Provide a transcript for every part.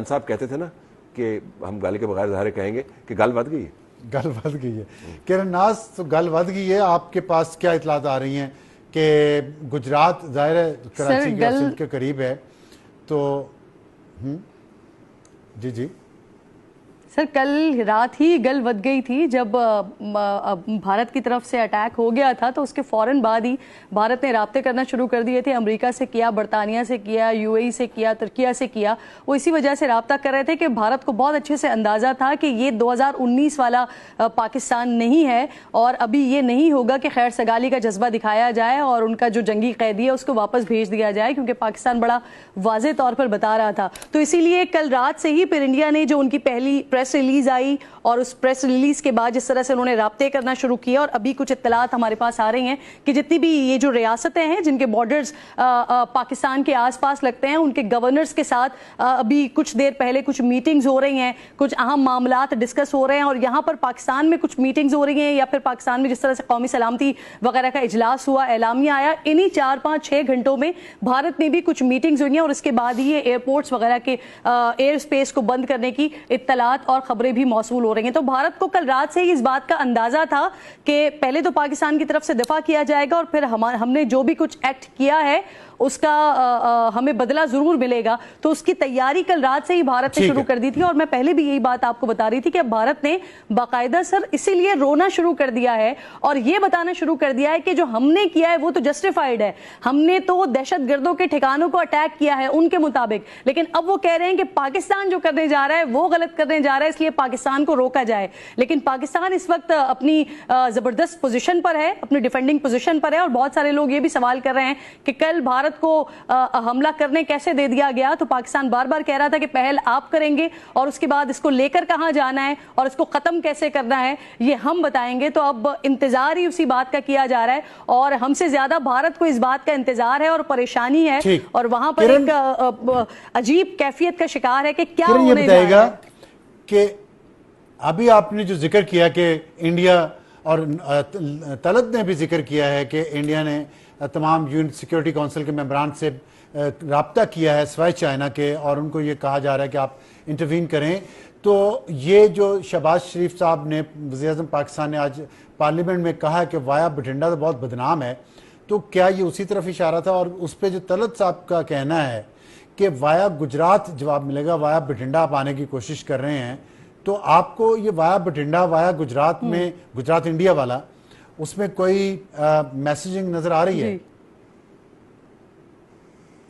صاحب کہتے تھے نا کہ ہم گل کے بغیر ظاہر کہیں گے کہ گل ود گئی ہے. گل ود گئی ہے. کرن ناز تو گل ود گئی ہے. آپ کے پاس کیا اطلاعات آ رہی ہیں کہ گجرات ظاہر ہے کراچی کے سندھ کے قریب ہے تو جی سر کل رات ہی گل ود گئی تھی جب بھارت کی طرف سے اٹیک ہو گیا تھا تو اس کے فوراً بعد ہی بھارت نے رابطے کرنا شروع کر دیے تھے. امریکہ سے کیا, برطانیہ سے کیا, یو اے ای سے کیا, ترکیہ سے کیا. وہ اسی وجہ سے رابطہ کر رہے تھے کہ بھارت کو بہت اچھے سے اندازہ تھا کہ یہ 2019 والا پاکستان نہیں ہے اور ابھی یہ نہیں ہوگا کہ خیر سگالی کا جذبہ دکھایا جائے اور ان کا جو جنگی قیدی ہے اس کو واپس بھیج دیا جائے, کیونکہ پاکستان بڑا واضح طور پر بتا رہا تھا. تو اسی لیے کل رات سے ہی پھر انڈیا نے جو ان کی پہلی پریس ریلیز آئی اور اس پریس ریلیز کے بعد جس طرح سے انہوں نے رابطے کرنا شروع کیا, اور ابھی کچھ اطلاعات ہمارے پاس آ رہی ہیں کہ جتنی بھی یہ جو ریاستیں ہیں جن کے بارڈرز پاکستان کے آس پاس لگتے ہیں ان کے گورنرز کے ساتھ ابھی کچھ دیر پہلے کچھ میٹنگز ہو رہی ہیں, کچھ اہم معاملات ڈسکس ہو رہے ہیں. اور یہاں پر پاکستان میں کچھ میٹنگز ہو رہی ہیں یا پھر پاکستان میں جس طرح سے قومی سلامتی وغیرہ کا اجلاس ہوا, اعلامیہ آیا, انہی 4-5-6 گھنٹوں میں بھارت میں بھی کچھ میٹنگز ہوئی ہیں اور اس کے بعد ہی یہ ایئرپورٹس وغیرہ کے ایئر اسپیس کو بند کرنے کی اطلاعات اور خبریں بھی موصول ہو رہی ہیں. تو بھارت کو کل رات سے ہی اس بات کا اندازہ تھا کہ پہلے تو پاکستان کی طرف سے دفاع کیا جائے گا اور پھر ہم نے جو بھی کچھ ایکٹ کیا ہے اس کا ہمیں بدلہ ضرور ملے گا. تو اس کی تیاری کل رات سے ہی بھارت نے شروع کر دی تھی. اور میں پہلے بھی یہی بات آپ کو بتا رہی تھی کہ بھارت نے باقاعدہ سر اسی لیے رونا شروع کر دیا ہے اور یہ بتانا شروع کر دیا ہے کہ جو ہم نے کیا ہے وہ تو جسٹیفائیڈ ہے, ہم نے تو دہشت گردوں کے ٹھکانوں کو اٹیک کیا ہے ان کے مطابق, لیکن اب وہ کہہ رہے ہیں کہ پاکستان جو کرنے جا رہا ہے وہ غلط کرنے جا رہا ہے, اس لیے پاکستان کو روکا جائے. لیکن پاکستان اس وقت اپنی زبردست پوزیشن پر ہے, اپنی ڈیفینڈنگ پوزیشن پر ہے. اور بہت سارے لوگ یہ بھی سوال کر رہے ہیں کہ کل بھارت کو حملہ کرنے کیسے دے دیا گیا. تو پاکستان بار بار کہہ رہا تھا کہ پہل آپ کریں گے اور اس کے بعد اس کو لے کر کہاں جانا ہے اور اس کو ختم کیسے کرنا ہے یہ ہم بتائیں گے. تو اب انتظار ہی اسی بات کا کیا جا رہا ہے اور ہم سے زیادہ بھارت کو اس بات کا انتظار ہے اور پریشانی ہے اور وہاں پر ایک عجیب کیفیت کا شکار ہے کہ کیا ہونے جا رہا ہے. کہ ابھی آپ نے جو ذکر کیا کہ انڈیا اور طلعت نے بھی ذکر کیا ہے کہ انڈیا نے تمام یو این سیکیورٹی کونسل کے ممبران سے رابطہ کیا ہے سوائے چائنا کے اور ان کو یہ کہا جا رہا ہے کہ آپ انٹروین کریں. تو یہ جو شہباز شریف صاحب نے وزیر اعظم پاکستان نے آج پارلیمنٹ میں کہا کہ وایا بٹھنڈا تو بہت بدنام ہے, تو کیا یہ اسی طرف اشارہ تھا؟ اور اس پہ جو طلعت صاحب کا کہنا ہے کہ وایا گجرات جواب ملے گا, وایا بٹھنڈا آپ آنے کی کوشش کر رہے ہیں, تو آپ کو یہ وایا بٹھنڈا وایا گجرات میں گجرات انڈیا والا اس میں کوئی میسیجنگ نظر آ رہی ہے؟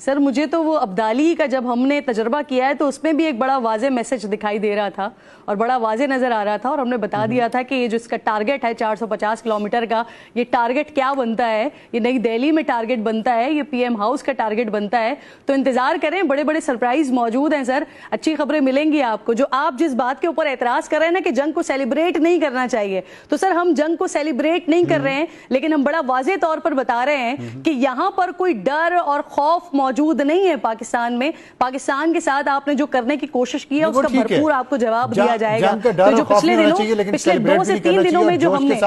سر مجھے تو وہ ابدالی کا جب ہم نے تجربہ کیا ہے تو اس میں بھی ایک بڑا واضح میسج دکھائی دے رہا تھا اور بڑا واضح نظر آ رہا تھا اور ہم نے بتا دیا تھا کہ یہ جو اس کا ٹارگٹ ہے 450 کلومیٹر کا, یہ ٹارگٹ کیا بنتا ہے, یہ نئی دہلی میں ٹارگٹ بنتا ہے, یہ پی ایم ہاؤس کا ٹارگٹ بنتا ہے. تو انتظار کریں, بڑے بڑے سرپرائز موجود ہیں سر, اچھی خبریں ملیں گی آپ کو. جو آپ جس بات کے اوپر اعتراض کر رہے ہیں نا کہ جنگ کو سیلیبریٹ نہیں کرنا چاہیے, تو سر ہم جنگ کو سیلیبریٹ نہیں کر رہے ہیں, لیکن ہم بڑا واضح طور پر بتا رہے ہیں کہ یہاں پر کوئی ڈر اور خوف موجود نہیں ہے پاکستان میں. پاکستان کے ساتھ آپ نے جو کرنے کی کوشش کی ہے اس کا بھرپور آپ کو جواب دیا جائے گا. تو جو پچھلے 2 سے 3 دنوں میں جو ہم نے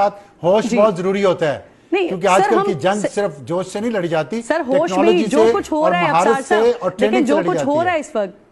ہوش بہت ضروری ہوتا ہے, کیونکہ آج کل کی جنگ صرف جوش سے نہیں لڑی جاتی, سر ہوش میں جو کچھ ہو رہا ہے افسر صاحب, لیکن جو کچھ ہو رہا ہے اس وقت,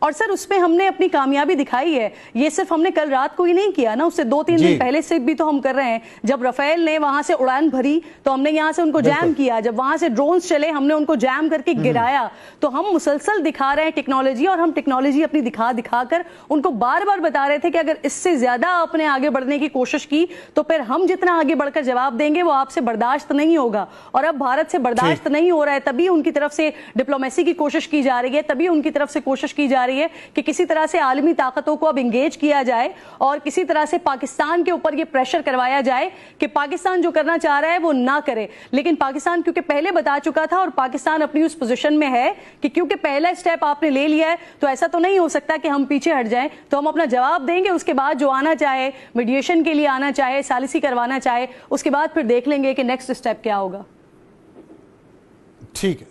اور سر اس میں ہم نے اپنی کامیابی دکھائی ہے. یہ صرف ہم نے کل رات کو ہی نہیں کیا نا, اس سے 2-3 دن پہلے سے بھی تو ہم کر رہے ہیں. جب رفیل نے وہاں سے اڑان بھری تو ہم نے یہاں سے ان کو جیم کیا, جب وہاں سے ڈرونز چلے ہم نے ان کو جیم کر کے گرایا. تو ہم مسلسل دکھا رہے ہیں ٹیکنالوجی, اور ہم ٹیکنالوجی اپنی دکھا کر ان کو بار بار بتا رہے تھے کہ اگر اس سے زیادہ آپ نے آگے بڑھنے کی کوشش کی تو پھر ہم جتنا آگے بڑھ کر جواب دیں گے وہ آپ سے برداشت نہیں ہوگا. اور اب بھارت سے برداشت نہیں ہو رہا ہے, تبھی ان کی طرف سے ڈپلومیسی کی کوشش کی جا رہی ہے, تبھی ان کی طرف سے کوشش کی جا رہی ہے کہ کسی طرح سے عالمی طاقتوں کو اب انگیج کیا جائے اور کسی طرح سے پاکستان کے اوپر یہ پریشر کروایا جائے کہ پاکستان جو کرنا چاہ رہا ہے وہ نہ کرے. لیکن پاکستان کیونکہ پہلے بتا چکا تھا اور پاکستان اپنی اس پوزیشن میں ہے کہ کیونکہ پہلا سٹیپ آپ نے لے لیا ہے تو ایسا تو نہیں ہو سکتا کہ ہم پیچھے ہٹ جائیں. تو ہم اپنا جواب دیں گے, اس کے بعد جو آنا چاہے میڈیشن کے لیے آنا چاہے, ثالثی کروانا چاہے, اس کے بعد پھر دیکھ لیں گے کہ نیکسٹ سٹیپ کیا ہوگا. ٹھیک ہے.